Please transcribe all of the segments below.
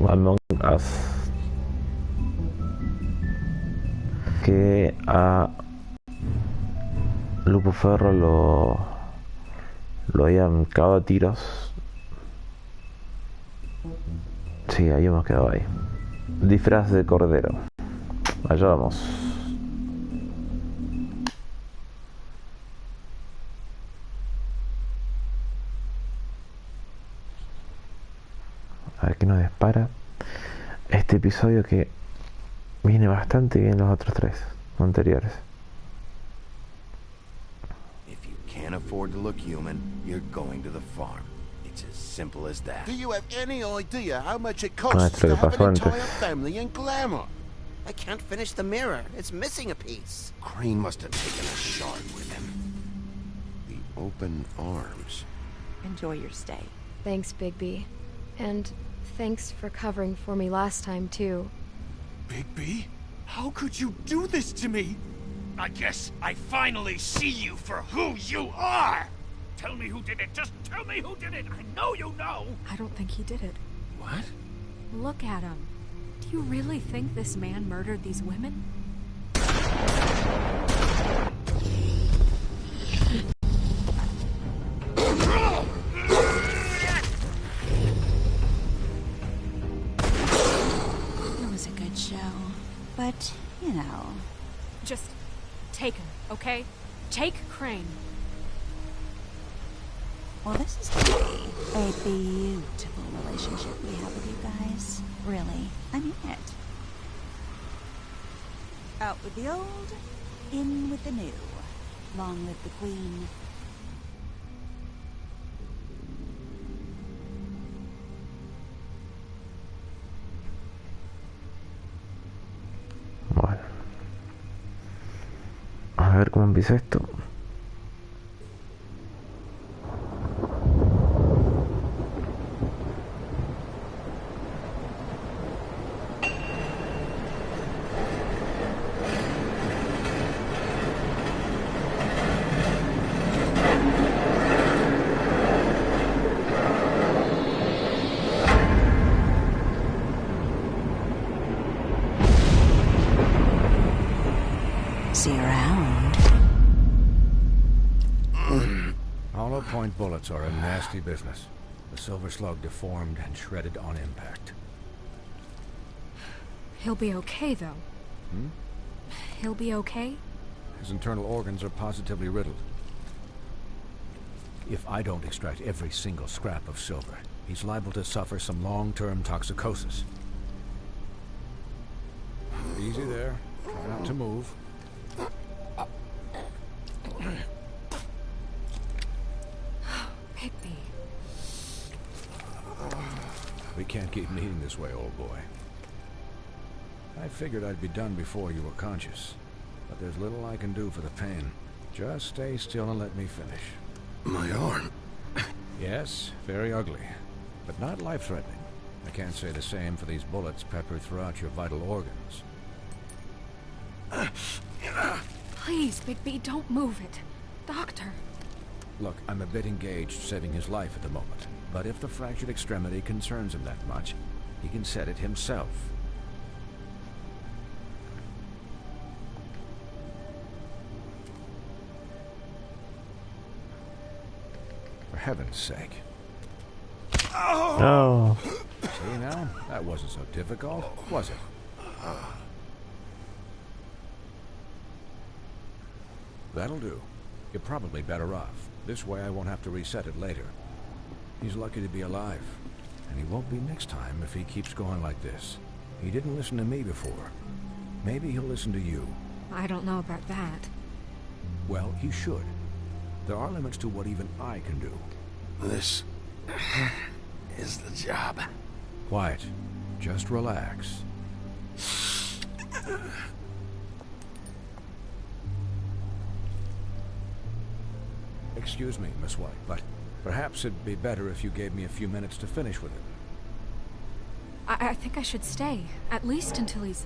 Among Us, que a Lupo Ferro lo habían cagado a tiros. Sí, ahí hemos quedado ahí. Disfraz de cordero. Allá vamos. A ver qué nos dispara este episodio, que viene bastante bien los otros tres anteriores. If you can't afford to look human, you're going to the farm. It's as simple as that. Do you have any idea how much it costs to have an entire family in glamour? I can't finish the mirror. It's missing a piece. Crane must have taken a shard with him. The open arms. Enjoy your stay. Thanks, Bigby. And thanks for covering for me last time, too. Bigby? How could you do this to me? I guess I finally see you for who you are! Tell me who did it! Just tell me who did it! I know you know! I don't think he did it. What? Look at him. Do you really think this man murdered these women? It was a good show, but, you know... Just take him, okay? Take Crane. Well, this is gonna be a beautiful relationship we have with you guys. Really, I mean it. Out with the old, in with the new. Long live the Queen. Bueno, a ver cómo empieza esto. See you around. Hollow point bullets are a nasty business. The Silver Slug deformed and shredded on impact. He'll be okay, though. Hmm? He'll be okay? His internal organs are positively riddled. If I don't extract every single scrap of silver, he's liable to suffer some long-term toxicosis. Easy there. Try not to move. Bigby. We can't keep meeting this way, old boy. I figured I'd be done before you were conscious, but there's little I can do for the pain. Just stay still and let me finish. My arm. Yes, very ugly, but not life-threatening. I can't say the same for these bullets peppered throughout your vital organs. Please, Bigby, don't move it. Doctor. Look, I'm a bit engaged saving his life at the moment, but if the fractured extremity concerns him that much, he can set it himself. For heaven's sake. Oh. See now? That wasn't so difficult, was it? That'll do. You're probably better off. This way I won't have to reset it later. He's lucky to be alive. And he won't be next time if he keeps going like this. He didn't listen to me before. Maybe he'll listen to you. I don't know about that. Well, he should. There are limits to what even I can do. This is the job. Quiet. Just relax. Excuse me, Miss White, but perhaps it'd be better if you gave me a few minutes to finish with it. I think I should stay, at least until he's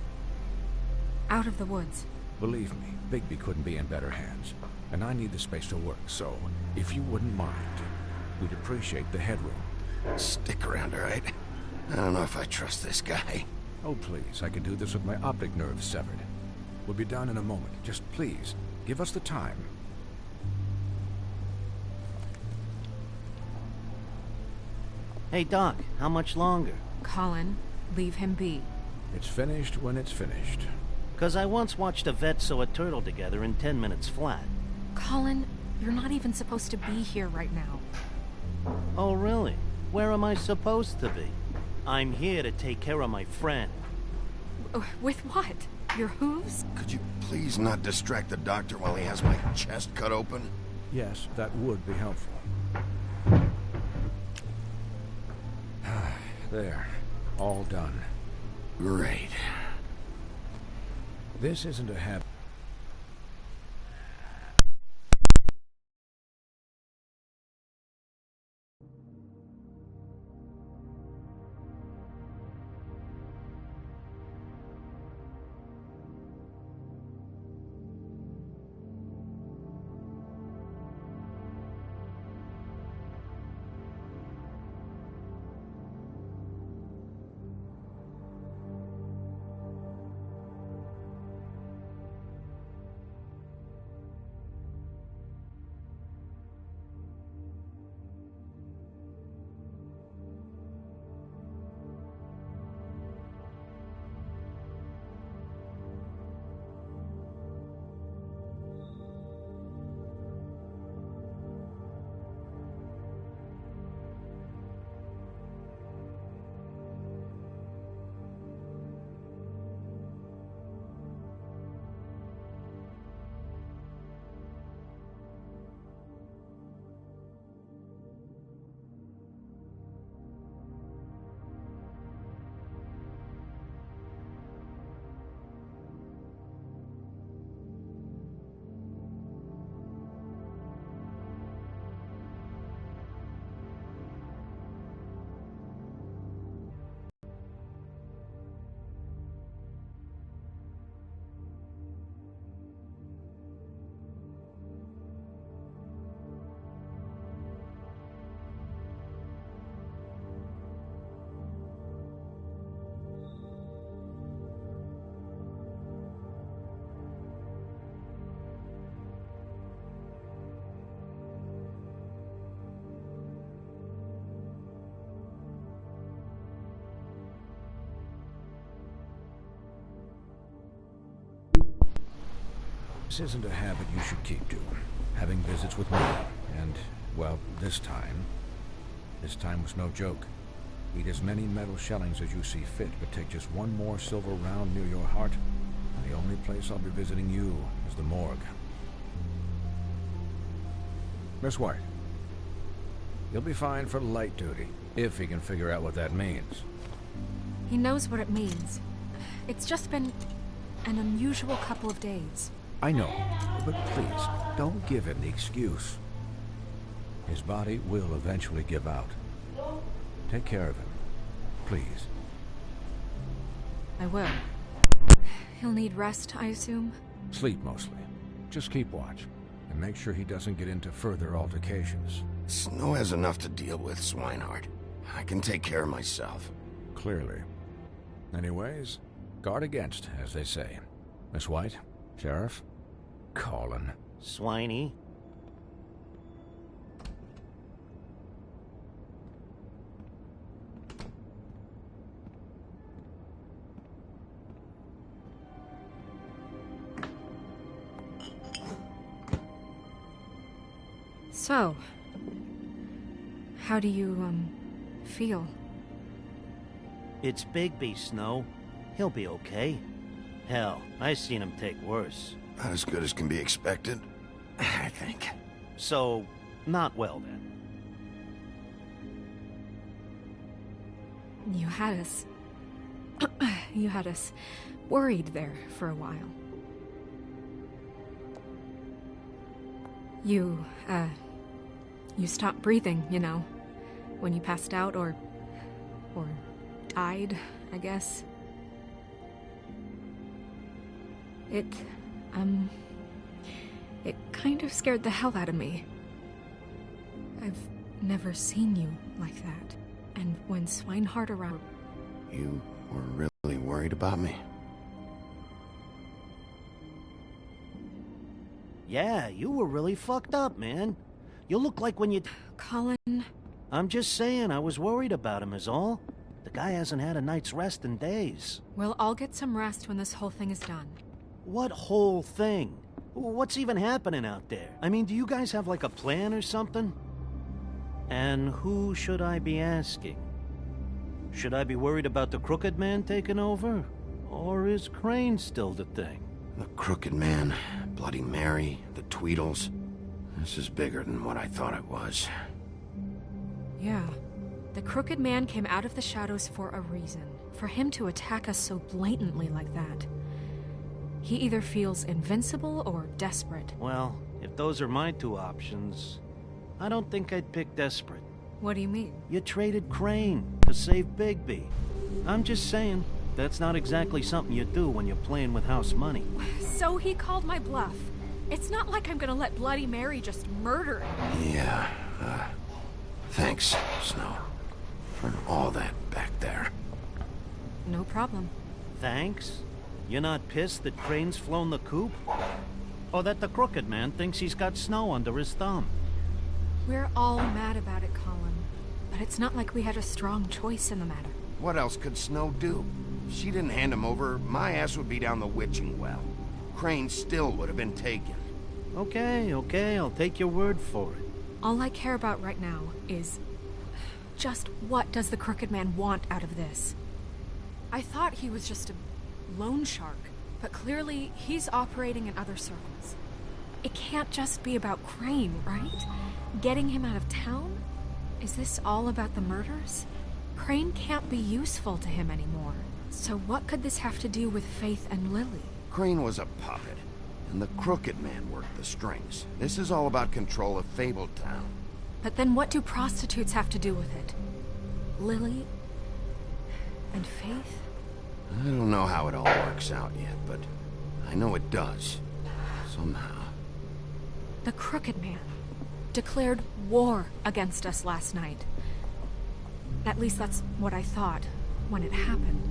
out of the woods. Believe me, Bigby couldn't be in better hands, and I need the space to work, so if you wouldn't mind, we'd appreciate the headroom. Stick around, all right? I don't know if I trust this guy. Oh, please, I can do this with my optic nerve severed. We'll be done in a moment. Just please, give us the time. Hey, Doc, how much longer? Colin, leave him be. It's finished when it's finished. 'Cause I once watched a vet sew a turtle together in 10 minutes flat. Colin, you're not even supposed to be here right now. Oh, really? Where am I supposed to be? I'm here to take care of my friend. With what? Your hooves? Could you please not distract the doctor while he has my chest cut open? Yes, that would be helpful. There. All done. Great. This isn't a habit. This isn't a habit you should keep to. Having visits with me. And, well, this time was no joke. Eat as many metal shellings as you see fit, but take just one more silver round near your heart, and the only place I'll be visiting you is the morgue. Miss White, you'll be fine for light duty, if he can figure out what that means. He knows what it means. It's just been an unusual couple of days. I know, but please, don't give him the excuse. His body will eventually give out. Take care of him, please. I will. He'll need rest, I assume? Sleep, mostly. Just keep watch, and make sure he doesn't get into further altercations. Snow has enough to deal with, Swinehart. I can take care of myself. Clearly. Anyways, guard against, as they say. Miss White? Sheriff? Colin. Swiney? So, how do you, feel? It's Bigby, Snow. He'll be okay. Hell, I seen him take worse. Not as good as can be expected, I think. So, not well then. You had us... you had us worried there for a while. You stopped breathing, you know, when you passed out or died, I guess. It kind of scared the hell out of me. I've never seen you like that. And when Swinehart arrived, You were really worried about me? Yeah, you were really fucked up, man. You look like when you... Colin... I'm just saying, I was worried about him is all. The guy hasn't had a night's rest in days. Well, I'll get some rest when this whole thing is done. What whole thing? What's even happening out there? I mean, do you guys have like a plan or something? And who should I be asking? Should I be worried about the Crooked Man taking over? Or is Crane still the thing? The Crooked Man, Bloody Mary, the Tweedles. This is bigger than what I thought it was. Yeah. The Crooked Man came out of the shadows for a reason. For him to attack us so blatantly like that. He either feels invincible or desperate. Well, if those are my two options, I don't think I'd pick desperate. What do you mean? You traded Crane to save Bigby. I'm just saying, that's not exactly something you do when you're playing with house money. So he called my bluff. It's not like I'm gonna let Bloody Mary just murder him. Yeah, thanks, Snow, for all that back there. No problem. Thanks? You're not pissed that Crane's flown the coop? Or that the Crooked Man thinks he's got Snow under his thumb? We're all mad about it, Colin. But it's not like we had a strong choice in the matter. What else could Snow do? If she didn't hand him over, my ass would be down the witching well. Crane still would have been taken. Okay, I'll take your word for it. All I care about right now is... just what does the Crooked Man want out of this? I thought he was just a loan shark, but clearly he's operating in other circles. It can't just be about Crane, right? Getting him out of town? Is this all about the murders? Crane can't be useful to him anymore. So what could this have to do with Faith and Lily? Crane was a puppet, and the Crooked Man worked the strings. This is all about control of Fabletown. But then what do prostitutes have to do with it? Lily? And Faith? I don't know how it all works out yet, but I know it does. Somehow. The Crooked Man declared war against us last night. At least that's what I thought when it happened.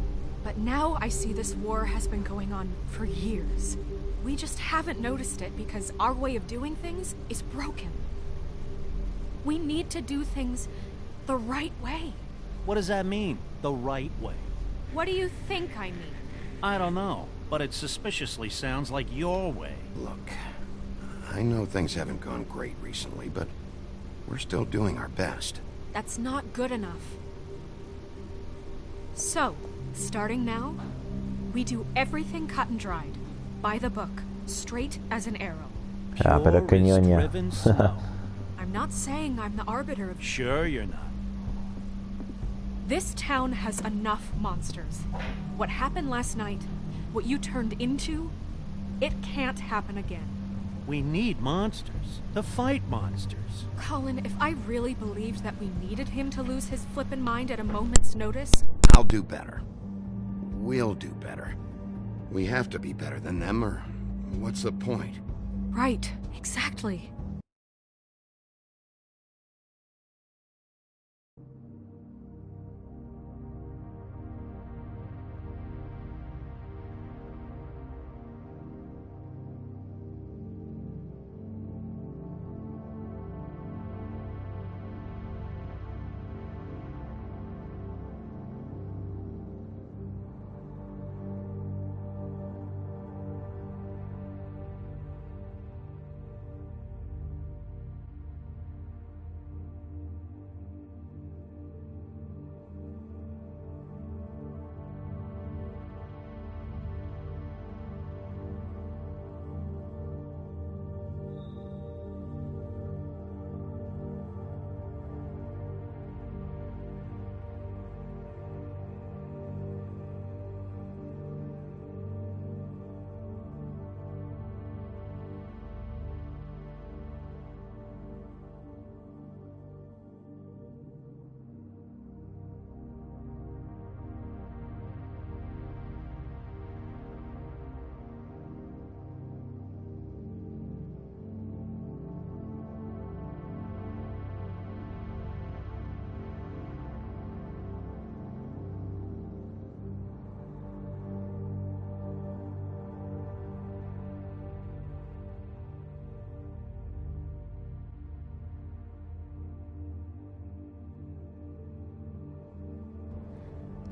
But now I see this war has been going on for years. We just haven't noticed it because our way of doing things is broken. We need to do things the right way. What does that mean, the right way? What do you think I mean? I don't know, but it suspiciously sounds like your way. Look, I know things haven't gone great recently, but we're still doing our best. That's not good enough. So, starting now, we do everything cut and dried. By the book, straight as an arrow. Ah, pero qué Pure as ñoña. driven snow. I'm not saying I'm the arbiter of... Sure you're not. This town has enough monsters. What happened last night, what you turned into, it can't happen again. We need monsters to fight monsters. Colin, if I really believed that we needed him to lose his flippin' mind at a moment's notice... I'll do better. We'll do better. We have to be better than them, or what's the point? Right, exactly.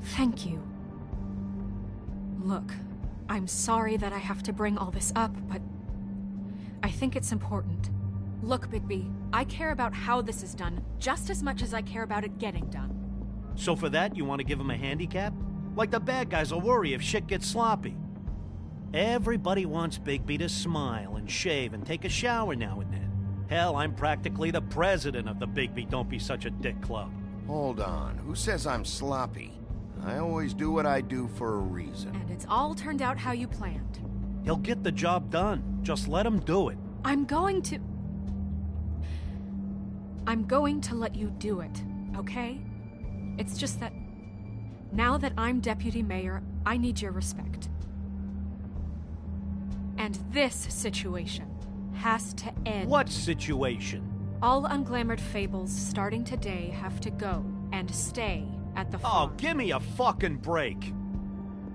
Thank you. Look, I'm sorry that I have to bring all this up, but I think it's important. Look, Bigby, I care about how this is done just as much as I care about it getting done. So for that, you want to give him a handicap? Like the bad guys will worry if shit gets sloppy. Everybody wants Bigby to smile and shave and take a shower now and then. Hell, I'm practically the president of the Bigby Don't Be Such a Dick Club. Hold on. Who says I'm sloppy? I always do what I do for a reason. And it's all turned out how you planned. He'll get the job done. Just let him do it. I'm going to let you do it, okay? It's just that now that I'm deputy mayor, I need your respect. And this situation has to end. What situation? All unglamored fables starting today have to go and stay at the farm. Oh, give me a fucking break.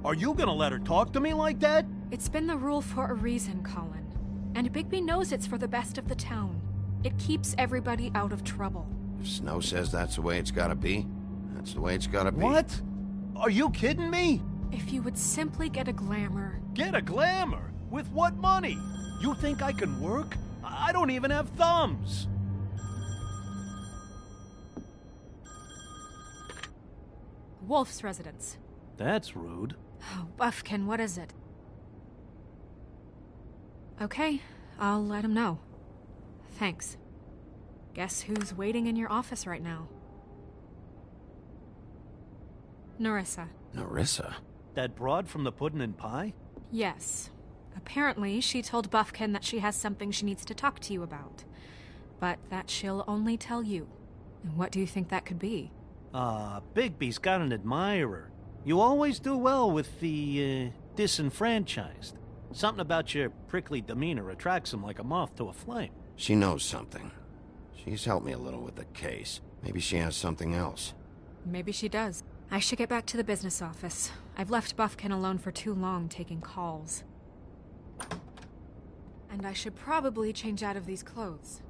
Are you gonna let her talk to me like that? It's been the rule for a reason, Colin. And Bigby knows it's for the best of the town. It keeps everybody out of trouble. If Snow says that's the way it's gotta be, that's the way it's gotta be. What? Are you kidding me? If you would simply get a glamour. Get a glamour? With what money? You think I can work? I don't even have thumbs. Wolf's residence. That's rude. Oh, Buffkin, what is it? Okay, I'll let him know. Thanks. Guess who's waiting in your office right now? Nerissa. Nerissa? That broad from the Puddin' and Pie? Yes. Apparently, she told Buffkin that she has something she needs to talk to you about. But that she'll only tell you. And what do you think that could be? Bigby's got an admirer. You always do well with the, disenfranchised. Something about your prickly demeanor attracts him like a moth to a flame. She knows something. She's helped me a little with the case. Maybe she has something else. Maybe she does. I should get back to the business office. I've left Buffkin alone for too long taking calls. And I should probably change out of these clothes.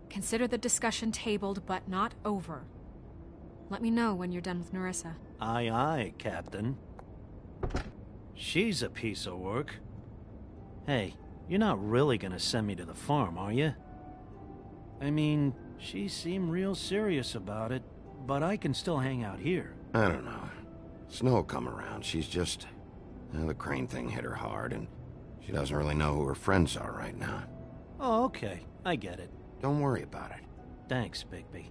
Consider the discussion tabled, but not over. Let me know when you're done with Nerissa. Aye, aye, Captain. She's a piece of work. Hey, you're not really gonna send me to the farm, are you? I mean, she seemed real serious about it, but I can still hang out here. I don't know. Snow will come around. She's just... the Crane thing hit her hard, and she doesn't really know who her friends are right now. Oh, okay. I get it. Don't worry about it. Thanks, Bigby.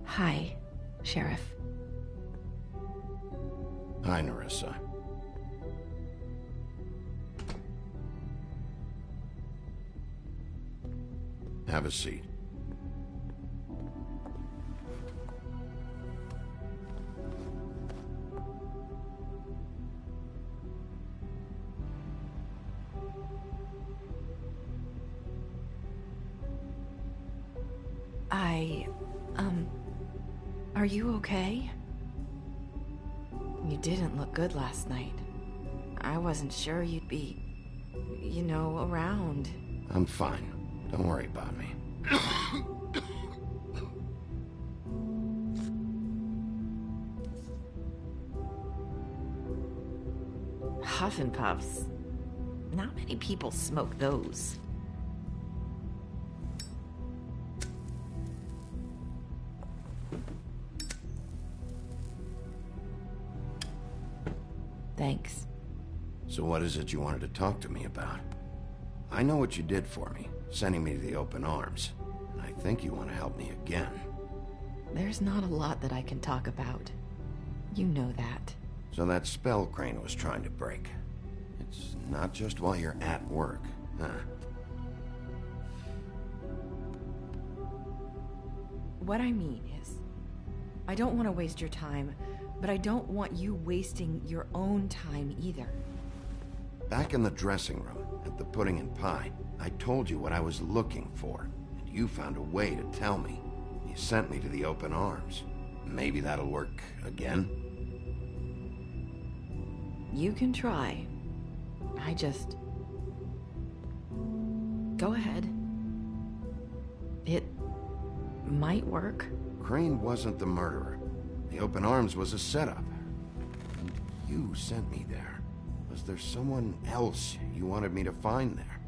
Hi, Sheriff. Hi, Nerissa. Have a seat. Are you okay? You didn't look good last night. I wasn't sure you'd be, around. I'm fine. Don't worry about me. Huff and puffs. Not many people smoke those. Thanks. So what is it you wanted to talk to me about? I know what you did for me, sending me to the open arms. And I think you want to help me again. There's not a lot that I can talk about. You know that. So that spell Crane was trying to break. It's not just while you're at work, huh? What I mean is, I don't want to waste your time, but I don't want you wasting your own time either. Back in the dressing room, at the pudding and pie, I told you what I was looking for, and you found a way to tell me. You sent me to the open arms. Maybe that'll work again? You can try. I just... Go ahead. It might work. Crane wasn't the murderer. The open arms was a setup. And you sent me there. Was there someone else you wanted me to find there?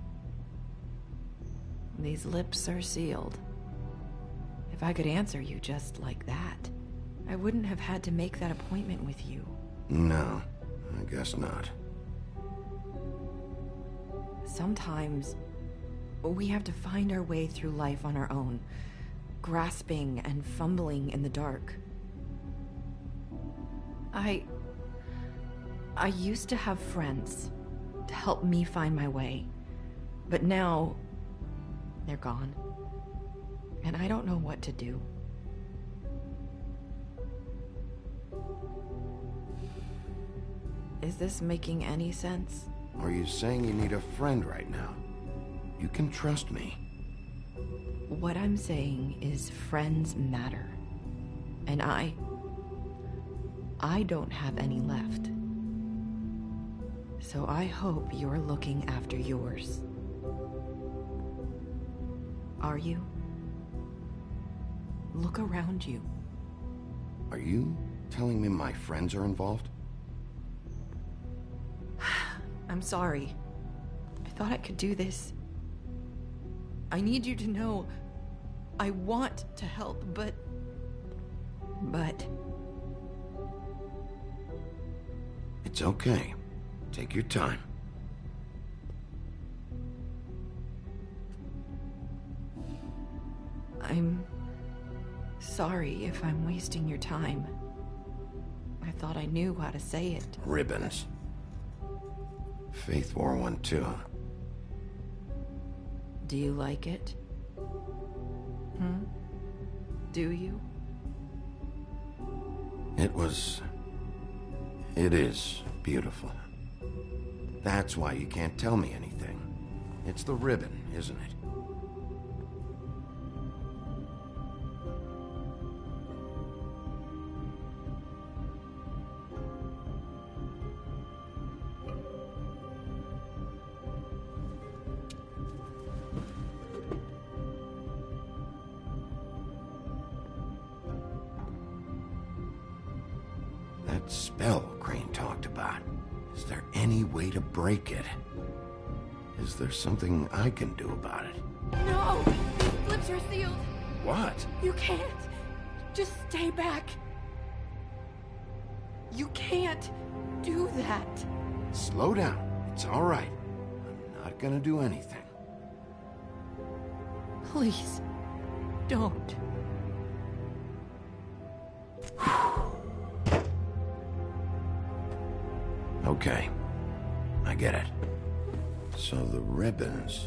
These lips are sealed. If I could answer you just like that, I wouldn't have had to make that appointment with you. No, I guess not. Sometimes we have to find our way through life on our own, grasping and fumbling in the dark. I used to have friends to help me find my way, but now they're gone, and I don't know what to do. Is this making any sense? Are you saying you need a friend right now? You can trust me. What I'm saying is friends matter. And I don't have any left. So I hope you're looking after yours. Are you? Look around you. Are you telling me my friends are involved? I'm sorry. I thought I could do this. I need you to know I want to help, but... It's okay. Take your time. I'm sorry if I'm wasting your time. I thought I knew how to say it. Ribbons. Faith wore one too. Do you like it? Do you? It is beautiful. That's why you can't tell me anything. It's the ribbon, isn't it? That spell Crane talked about. Is there any way to break it? Is there something I can do about it? No! These lips are sealed. What? You can't. Just stay back. You can't do that. Slow down. It's all right. I'm not gonna do anything. Please, don't. Okay. I get it. So the ribbons,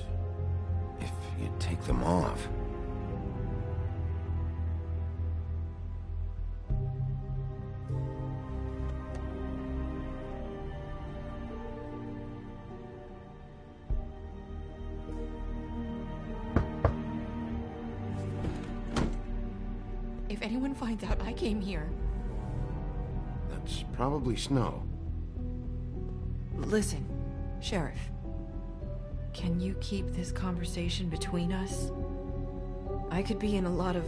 if you take them off... If anyone finds out I came here... That's probably snow. Listen, Sheriff. Can you keep this conversation between us? I could be in a lot of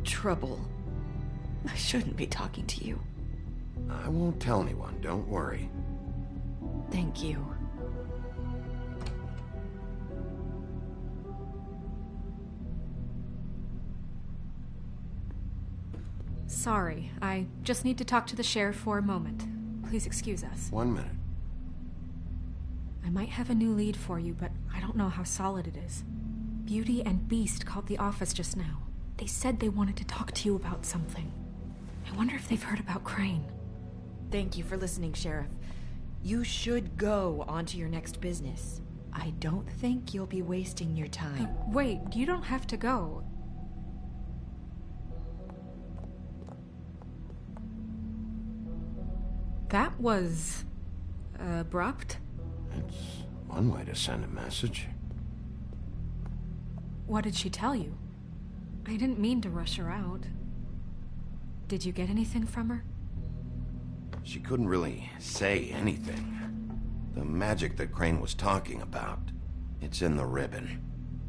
trouble. I shouldn't be talking to you. I won't tell anyone, don't worry. Thank you. Sorry, I just need to talk to the sheriff for a moment. Please excuse us. 1 minute. I might have a new lead for you, but I don't know how solid it is. Beauty and Beast called the office just now. They said they wanted to talk to you about something. I wonder if they've heard about Crane. Thank you for listening, Sheriff. You should go on to your next business. I don't think you'll be wasting your time. Wait, you don't have to go. That was abrupt. It's one way to send a message. What did she tell you? I didn't mean to rush her out. Did you get anything from her? She couldn't really say anything. The magic that Crane was talking about, it's in the ribbon.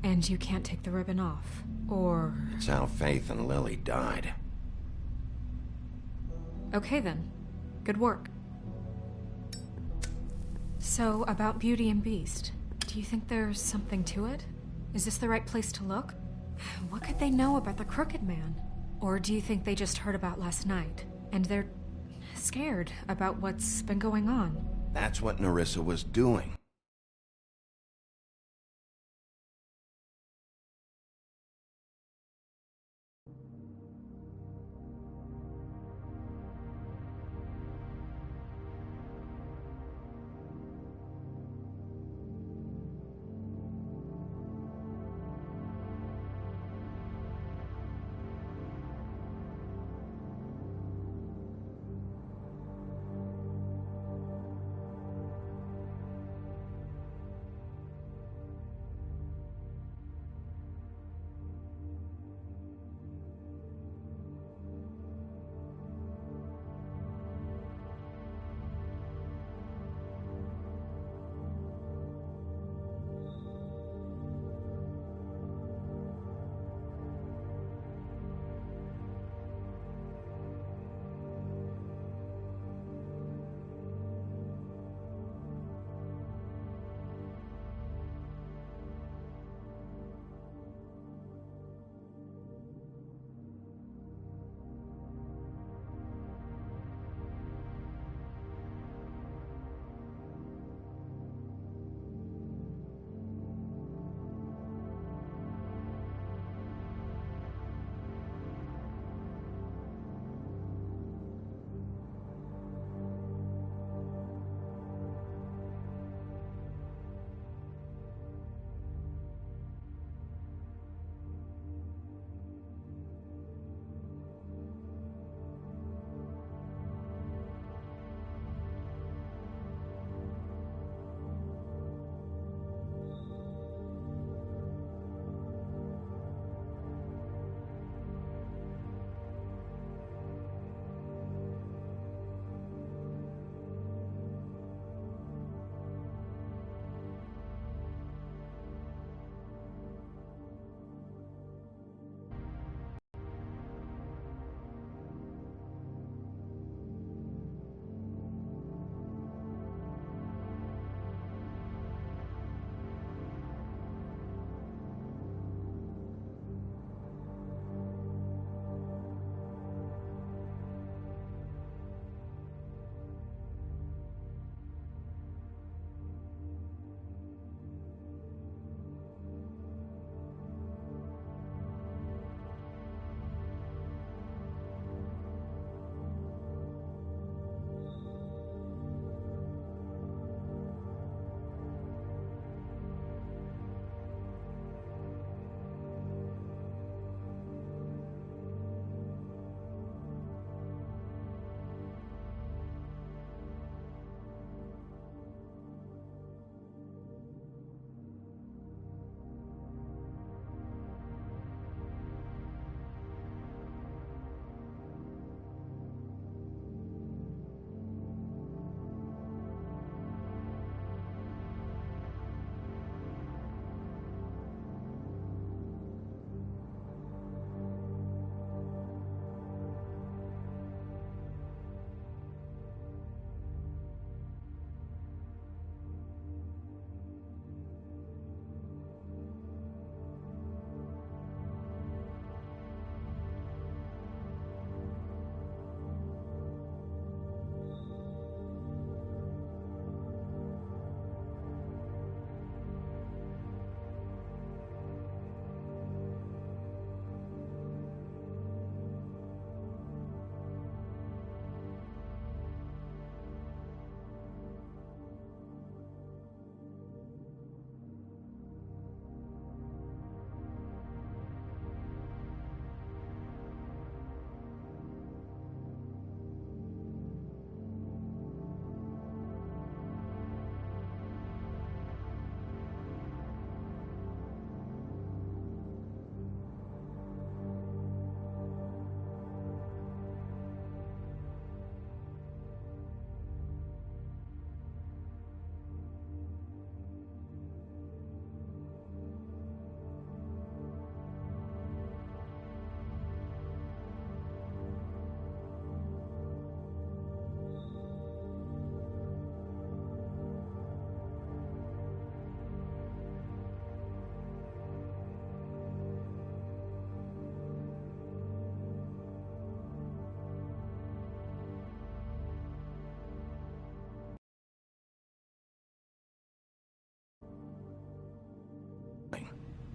And you can't take the ribbon off, or... It's how Faith and Lily died. Okay then. Good work. So, about Beauty and Beast, do you think there's something to it? Is this the right place to look? What could they know about the Crooked Man? Or do you think they just heard about last night, and they're scared about what's been going on? That's what Nerissa was doing.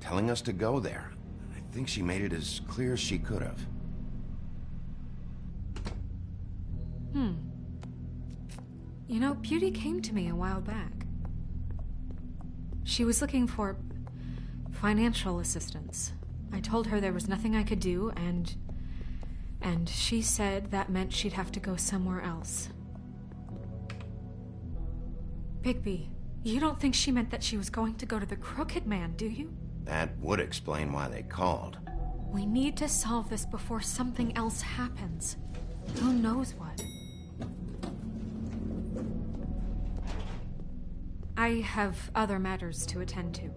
telling us to go there. I think she made it as clear as she could have. You know, Beauty came to me a while back. She was looking for financial assistance. I told her there was nothing I could do, and she said that meant she'd have to go somewhere else. Bigby, you don't think she meant that she was going to go to the Crooked Man, do you? That would explain why they called. We need to solve this before something else happens. Who knows what? I have other matters to attend to.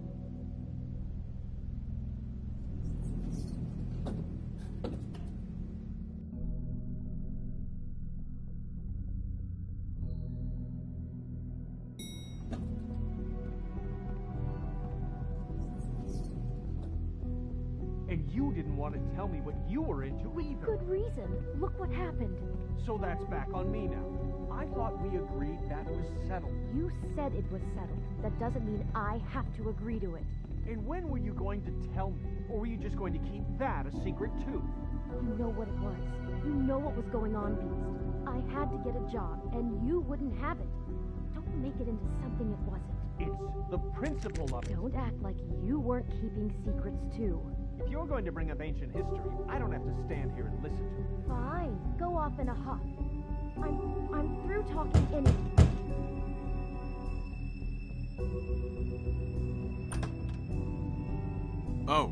And you didn't want to tell me what you were into either. Good reason. Look what happened. So that's back on me now. I thought we agreed that was settled. You said it was settled. That doesn't mean I have to agree to it. And when were you going to tell me? Or were you just going to keep that a secret too? You know what it was. You know what was going on, Beast. I had to get a job, and you wouldn't have it. Don't make it into something it wasn't. It's the principle of it. Don't act like you weren't keeping secrets too. If you're going to bring up ancient history, I don't have to stand here and listen to it. Fine. Go off in a huff. I'm through talking anyway. Oh.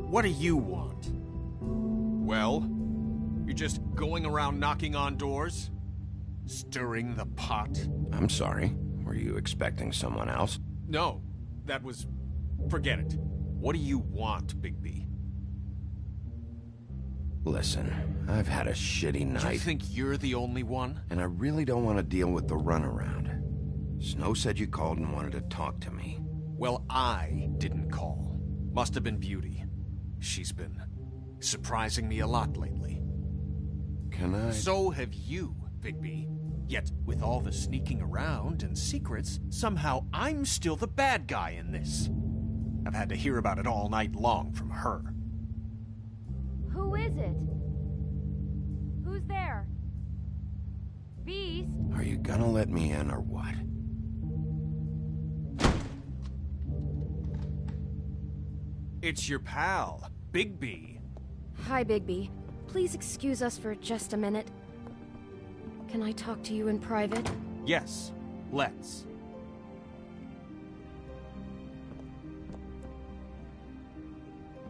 What do you want? Well, you're just going around knocking on doors? Stirring the pot? I'm sorry. Were you expecting someone else? No, that was... forget it. What do you want, Bigby? Listen, I've had a shitty night. You think you're the only one? And I really don't want to deal with the runaround. Snow said you called and wanted to talk to me. Well, I didn't call. Must have been Beauty. She's been surprising me a lot lately. Can I? So have you, Bigby. Yet, with all the sneaking around and secrets, somehow I'm still the bad guy in this. I've had to hear about it all night long from her. Who is it? Who's there? Beast? Are you gonna let me in or what? It's your pal, Bigby. Hi, Bigby. Please excuse us for just a minute. Can I talk to you in private? Yes, let's.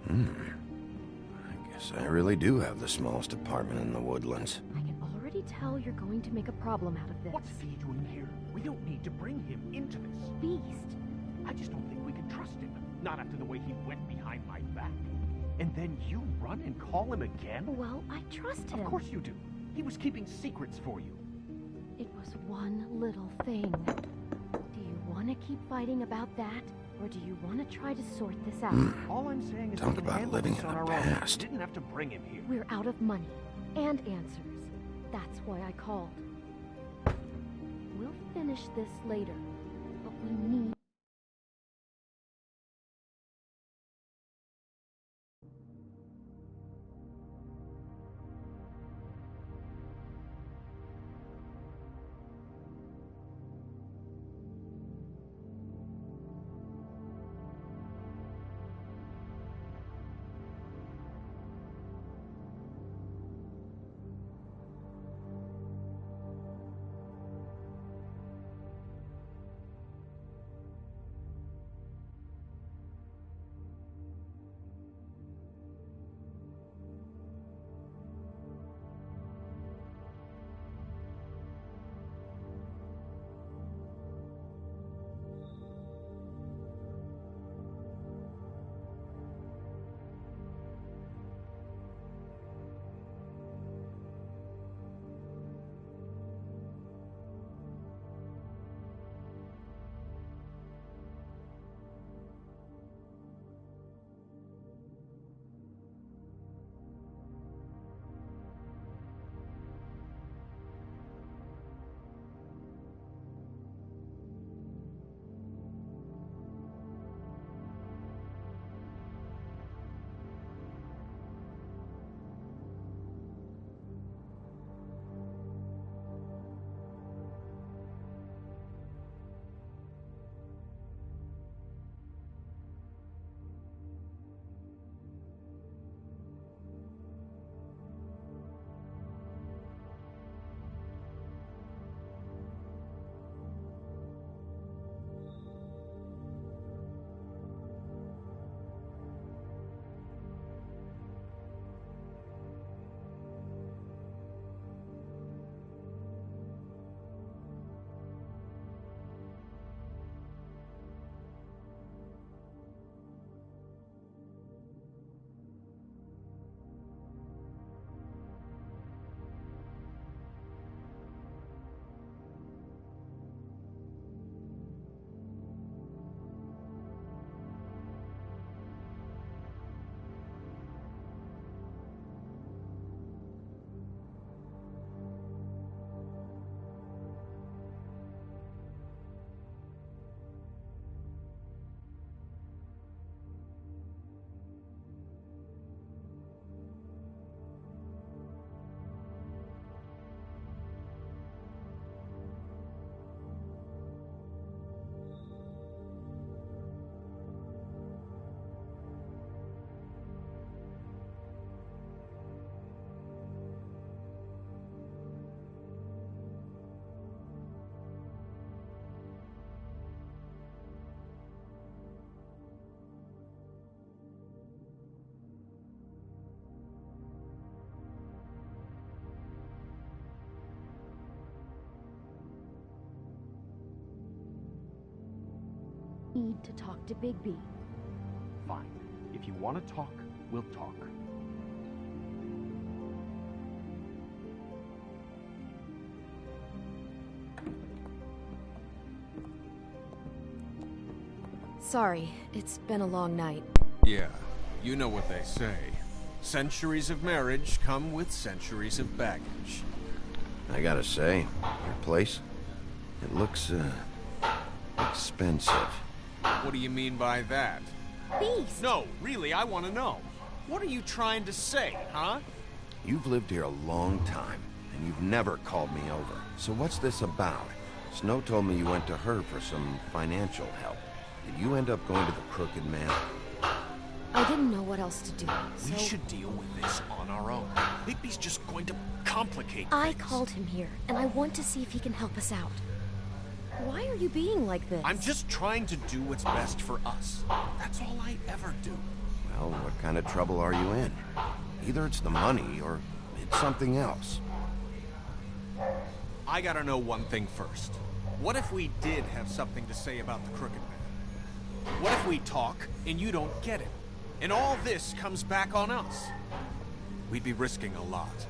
I guess I really do have the smallest apartment in the woodlands. I can already tell you're going to make a problem out of this. What's he doing here? We don't need to bring him into this. Beast? I just don't think we can trust him. Not after the way he went behind my back. And then you run and call him again? Well, I trust him. Of course you do. He was keeping secrets for you. It was one little thing. Do you want to keep fighting about that? Or do you want to try to sort this out? All I'm saying is Talk we can about handle living this in on the our past. own. Didn't have to bring him here. We're out of money and answers. That's why I called. We'll finish this later, but we need... need to talk to Bigby. Fine. If you want to talk, we'll talk. Sorry, it's been a long night. Yeah, you know what they say. Centuries of marriage come with centuries of baggage. I gotta say, your place, it looks, expensive. What do you mean by that? Beast! No, really, I want to know. What are you trying to say, huh? You've lived here a long time, and you've never called me over. So what's this about? Snow told me you went to her for some financial help. Did you end up going to the Crooked Man? I didn't know what else to do, so... We should deal with this on our own. Bigby's just going to complicate things. I called him here, and I want to see if he can help us out. Why are you being like this? I'm just trying to do what's best for us. That's all I ever do. Well, what kind of trouble are you in? Either it's the money, or it's something else. I gotta know one thing first. What if we did have something to say about the Crooked Man? What if we talk, and you don't get it? And all this comes back on us? We'd be risking a lot.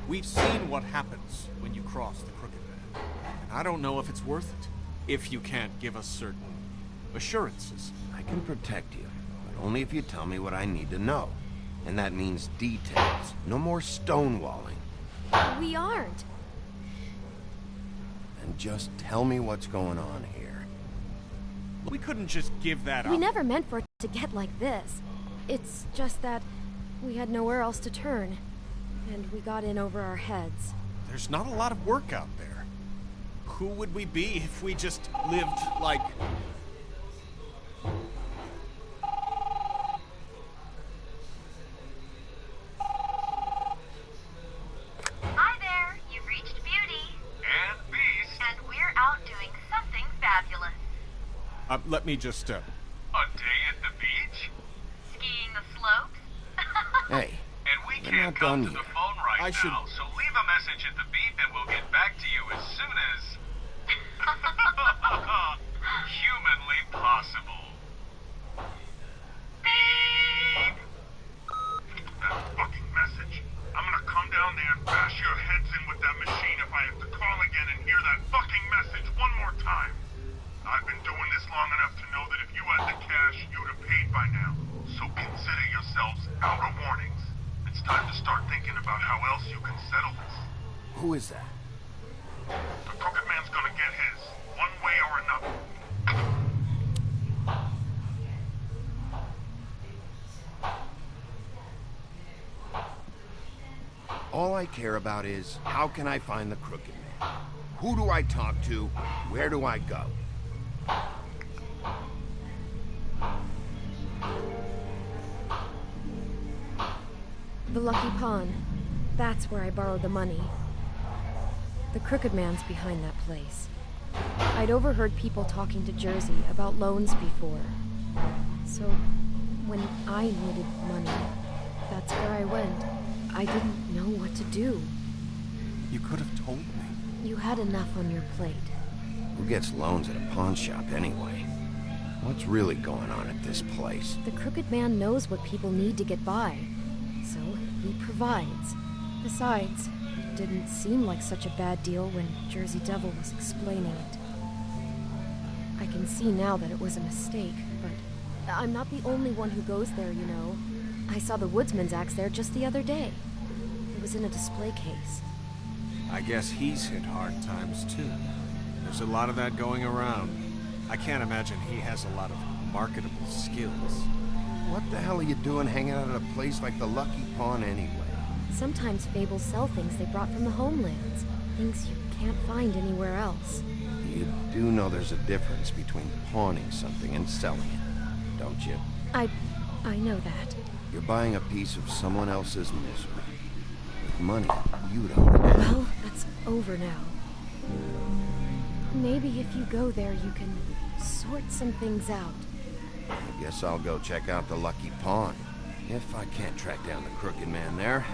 We've seen what happens when you cross the Crooked Man. And I don't know if it's worth it, if you can't give us certain assurances. I can protect you, but only if you tell me what I need to know. And that means details. No more stonewalling. We aren't. And just tell me what's going on here. We couldn't just give that up. We never meant for it to get like this. It's just that we had nowhere else to turn. And we got in over our heads. There's not a lot of work out there. Who would we be if we just lived like... Hi there, you've reached Beauty. And Beast. And we're out doing something fabulous. Let me just, A day at the beach? Skiing the slopes? Hey, and we we're can't not come done to the yet. phone right now, so leave a message at the beep and we'll get back to you as soon as... humanly possible. Beep! That fucking message. I'm gonna come down there and bash your heads in with that machine if I have to call again and hear that fucking message one more time. I've been doing this long enough to know that if you had the cash, you'd have paid by now. So consider yourselves out of warnings. It's time to start thinking about how else you can settle this. Who is that? The Crooked Man's gonna get his, one way or another. All I care about is, how can I find the Crooked Man? Who do I talk to? Where do I go? The Lucky Pawn. That's where I borrowed the money. The Crooked Man's behind that place. I'd overheard people talking to Jersey about loans before. So, when I needed money, that's where I went. I didn't know what to do. You could have told me. You had enough on your plate. Who gets loans at a pawn shop anyway? What's really going on at this place? The Crooked Man knows what people need to get by. So, he provides. Besides, it didn't seem like such a bad deal when Jersey Devil was explaining it. I can see now that it was a mistake, but I'm not the only one who goes there, you know. I saw the woodsman's axe there just the other day. It was in a display case. I guess he's hit hard times too. There's a lot of that going around. I can't imagine he has a lot of marketable skills. What the hell are you doing hanging out at a place like the Lucky Pawn anyway? Sometimes fables sell things they brought from the homelands. Things you can't find anywhere else. You do know there's a difference between pawning something and selling it, don't you? I know that. You're buying a piece of someone else's misery. With money you don't have. Well, that's over now. Maybe if you go there, you can sort some things out. I guess I'll go check out the Lucky Pawn. If I can't track down the Crooked Man there,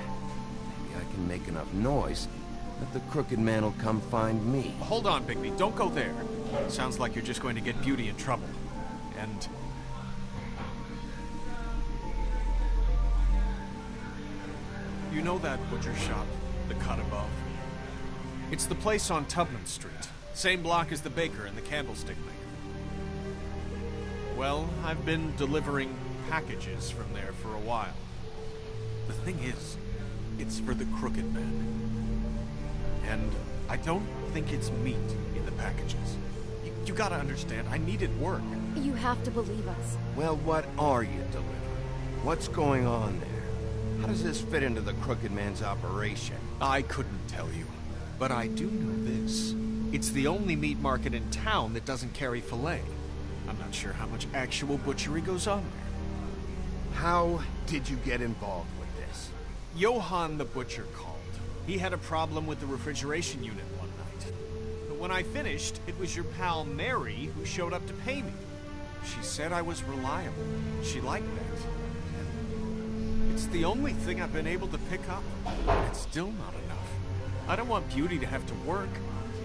maybe I can make enough noise that the Crooked Man will come find me. Hold on, Bigby. Don't go there. Sounds like you're just going to get Beauty in trouble. And you know that butcher shop, the cut above? It's the place on Tubman Street. Same block as the baker and the candlestick maker. Well, I've been delivering packages from there for a while. The thing is, it's for the Crooked Man. And I don't think it's meat in the packages. You gotta understand, I needed work. You have to believe us. Well, what are you delivering? What's going on there? How does this fit into the Crooked Man's operation? I couldn't tell you, but I do know this. It's the only meat market in town that doesn't carry filet. I'm not sure how much actual butchery goes on there. How did you get involved with this? Johann the butcher called. He had a problem with the refrigeration unit one night. But when I finished, it was your pal Mary who showed up to pay me. She said I was reliable. She liked that. And it's the only thing I've been able to pick up. It's still not enough. I don't want Beauty to have to work,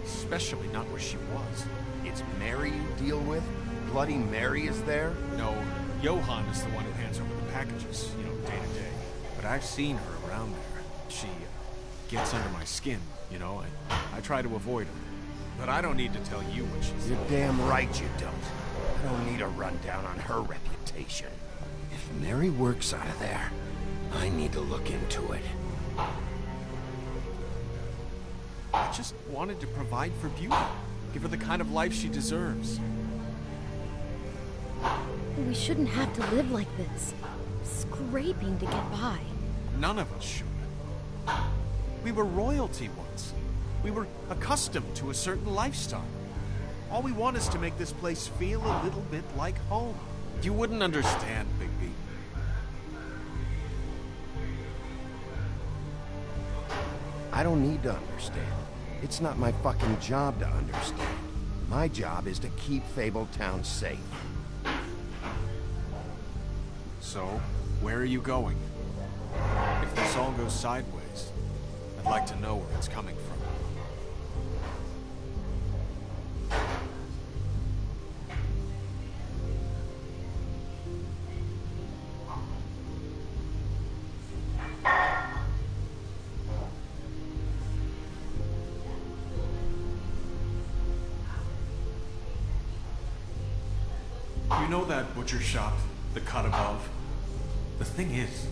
especially not where she was. It's Mary you deal with? Bloody Mary is there? No, Johann is the one who hands over the packages, day to day. But I've seen her around there. She gets under my skin, and I try to avoid her. But I don't need to tell you what she's. You're damn right you don't. I don't need a rundown on her reputation. If Mary works out of there, I need to look into it. I just wanted to provide for Beauty. Give her the kind of life she deserves. We shouldn't have to live like this. Scraping to get by. None of us should. We were royalty once. We were accustomed to a certain lifestyle. All we want is to make this place feel a little bit like home. You wouldn't understand, Bigby. I don't need to understand. It's not my fucking job to understand. My job is to keep Fabletown safe. So, where are you going? If this all goes sideways, I'd like to know where it's coming from. You know that butcher shop, the cut above? The thing is,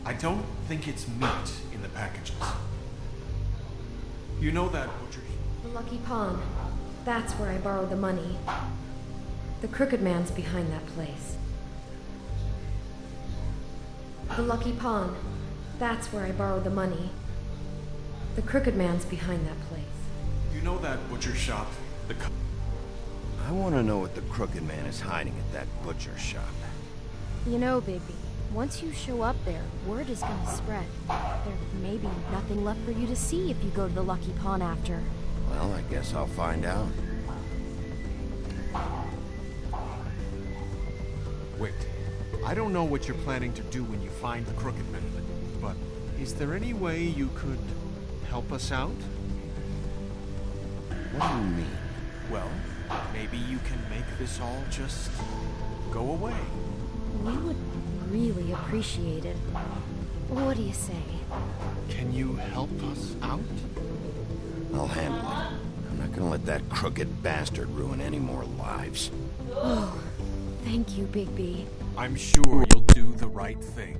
I don't think it's meat in the packages. You know that butcher... The Lucky Pawn. That's where I borrowed the money. The Crooked Man's behind that place. The Lucky Pawn. That's where I borrowed the money. The Crooked Man's behind that place. You know that butcher shop, the cut... I want to know what the Crooked Man is hiding at that butcher shop. You know, Bigby, once you show up there, word is gonna spread. There may be nothing left for you to see if you go to the Lucky Pawn after. Well, I guess I'll find out. Wait, I don't know what you're planning to do when you find the Crooked Man, but is there any way you could help us out? What do you mean? Well, maybe you can make this all just go away. We would really appreciate it. What do you say? Can you help us out? I'll handle it. I'm not gonna let that crooked bastard ruin any more lives. Oh, thank you, Bigby. I'm sure you'll do the right thing.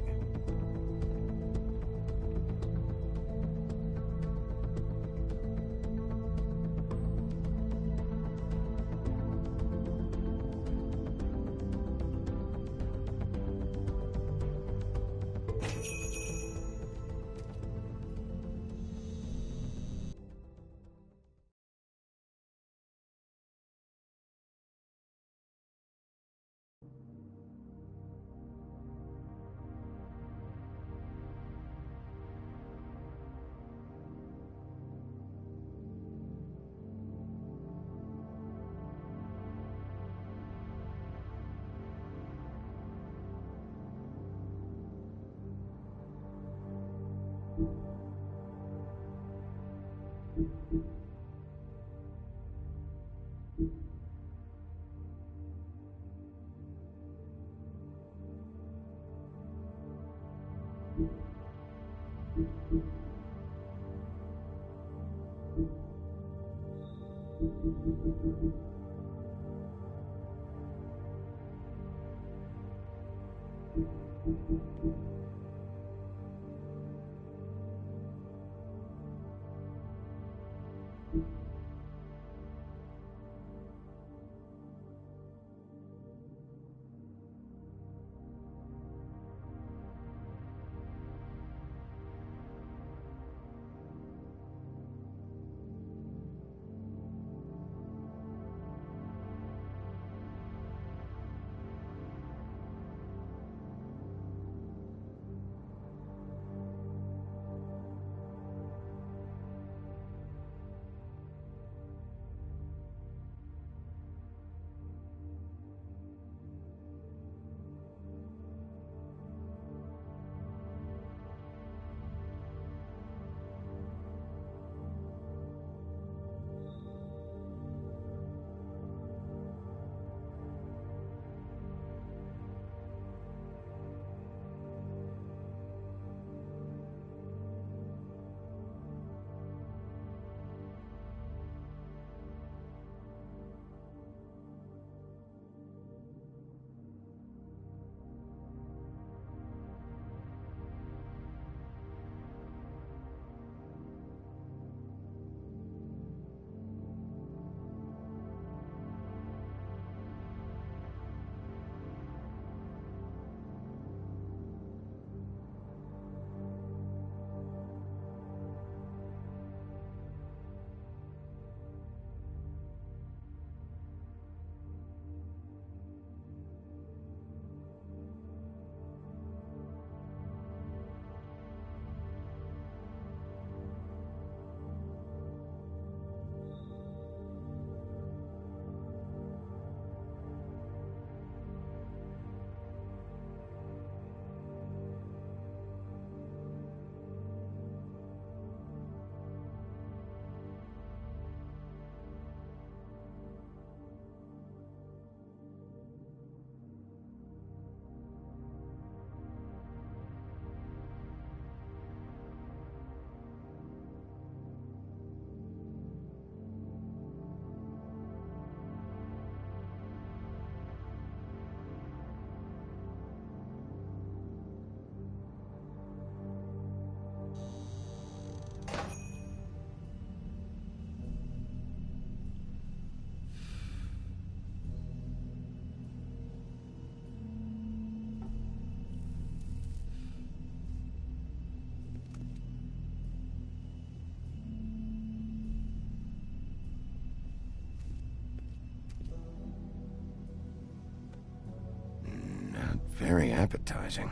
Very appetizing.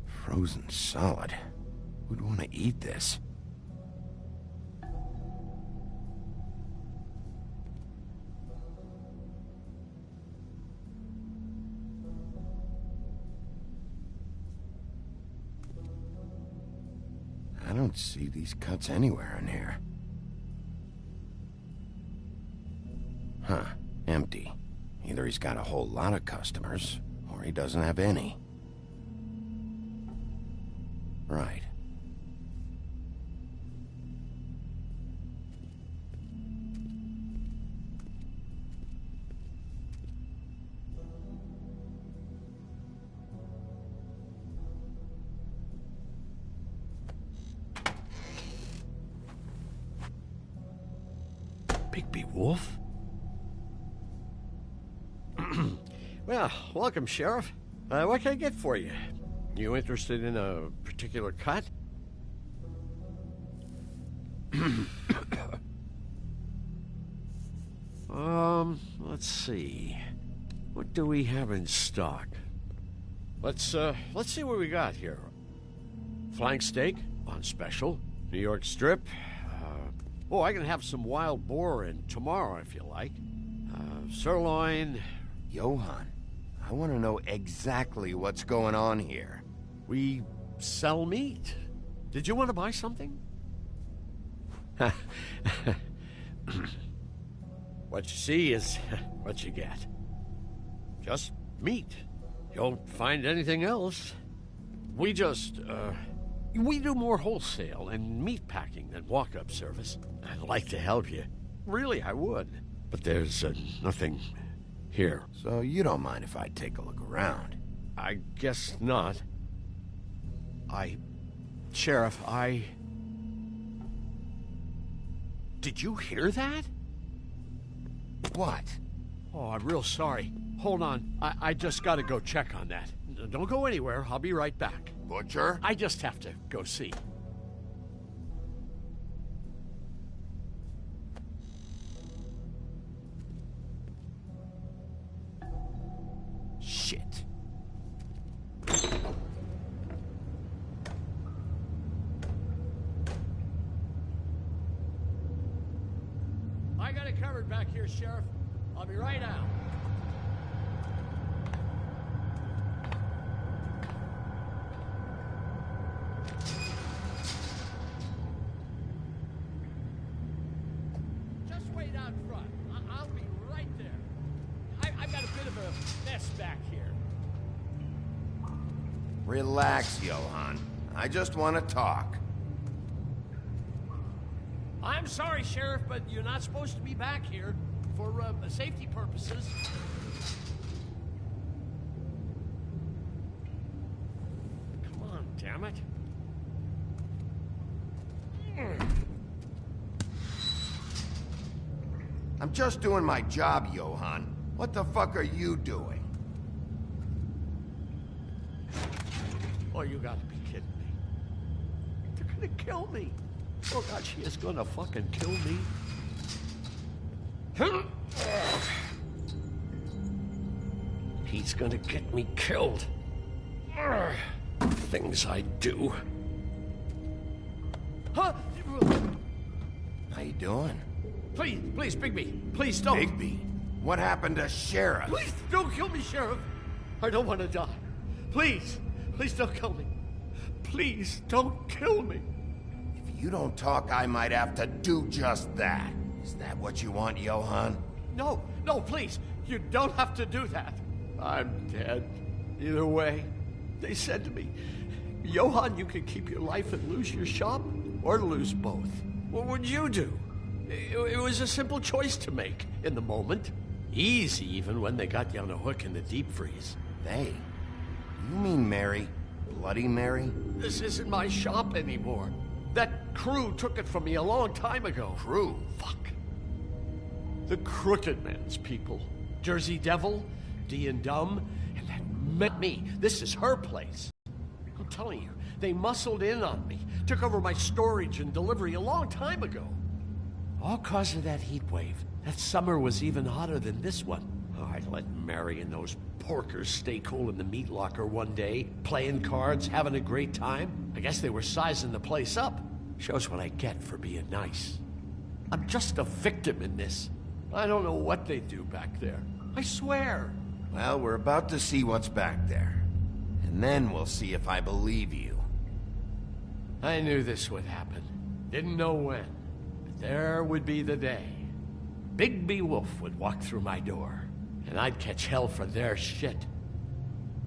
Frozen solid. Who'd want to eat this? I don't see these cuts anywhere in here. Huh. Empty. Either he's got a whole lot of customers, or he doesn't have any. Right. Bigby Wolf? Well, welcome, Sheriff. What can I get for you? You interested in a particular cut? Let's see. What do we have in stock? Let's see what we got here. Flank steak on special. New York strip. Oh, I can have some wild boar in tomorrow if you like. Sirloin. Johann, I want to know exactly what's going on here. We sell meat. Did you want to buy something? What you see is what you get. Just meat. You don't find anything else. We just, We do more wholesale and meat packing than walk-up service. I'd like to help you. Really, I would. But there's nothing here. So you don't mind if I take a look around? I guess not. Sheriff, Did you hear that? What? Oh, I'm real sorry. Hold on. I just gotta go check on that. Don't go anywhere. I'll be right back. Butcher? I just have to go see. Shit. I got it covered back here, Sheriff. I'll be right out. Just wait out front. I'll be right there. I've got a bit of a mess back here. Relax, Johann. I just want to talk. I'm sorry, Sheriff, but you're not supposed to be back here for safety purposes. Come on, damn it. I'm just doing my job, Johann. What the fuck are you doing? Oh, you gotta be kidding me. They're gonna kill me. Oh, God, she is gonna fucking kill me. He's gonna get me killed. Things I do. Huh? How you doing? Please, Bigby. Please don't. Bigby? What happened to Sheriff? Please don't kill me, Sheriff. I don't want to die. Please don't kill me. Please don't kill me. If you don't talk, I might have to do just that. Is that what you want, Johann? No, please. You don't have to do that. I'm dead. Either way. They said to me, Johann, you could keep your life and lose your shop, or lose both. What would you do? It was a simple choice to make in the moment. Easy, even when they got you on a hook in the deep freeze. They? You mean Mary? Bloody Mary? This isn't my shop anymore. That crew took it from me a long time ago. Crew? Fuck. The Crooked Man's people. Jersey Devil, D and Dumb, and that met me. This is her place. I'm telling you, they muscled in on me, took over my storage and delivery a long time ago. All cause of that heat wave. That summer was even hotter than this one. Oh, I'd let Mary and those porkers stay cool in the meat locker one day, playing cards, having a great time. I guess they were sizing the place up. Shows what I get for being nice. I'm just a victim in this. I don't know what they do back there. I swear. Well, we're about to see what's back there. And then we'll see if I believe you. I knew this would happen. Didn't know when. But there would be the day. Bigby Wolf would walk through my door. And I'd catch hell for their shit.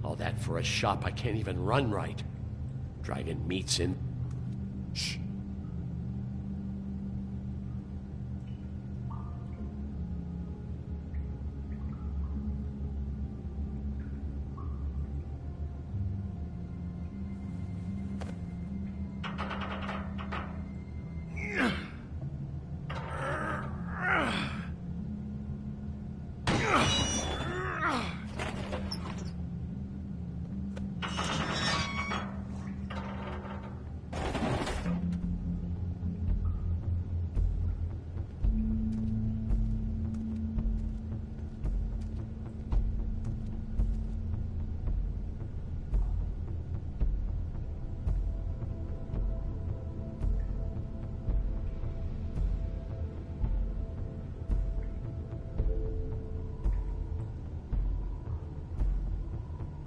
All that for a shop I can't even run right. Dragging meats in. Shh.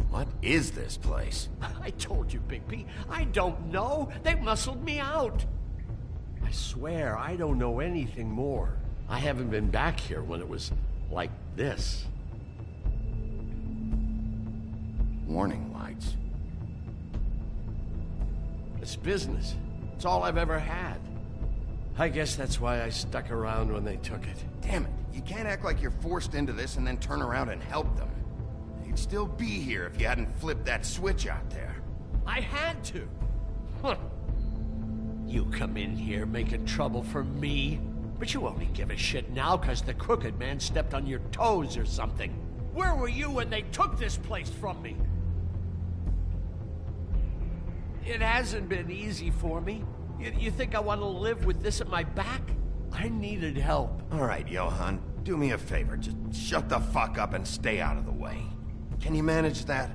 What is this place? I told you, Bigby. I don't know. They muscled me out. I swear, I don't know anything more. I haven't been back here when it was like this. Warning lights. It's business. It's all I've ever had. I guess that's why I stuck around when they took it. Damn it, you can't act like you're forced into this and then turn around and help them. You'd still be here if you hadn't flipped that switch out there. I had to. Huh. You come in here making trouble for me, but you only give a shit now because the crooked man stepped on your toes or something. Where were you when they took this place from me? It hasn't been easy for me. You think I want to live with this at my back? I needed help. All right, Johan, do me a favor. Just shut the fuck up and stay out of the way. Can you manage that?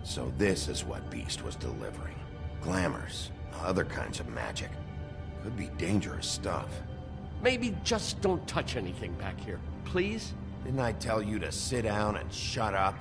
So this is what Beast was delivering. Glamours, other kinds of magic. Could be dangerous stuff. Maybe just don't touch anything back here, please? Didn't I tell you to sit down and shut up?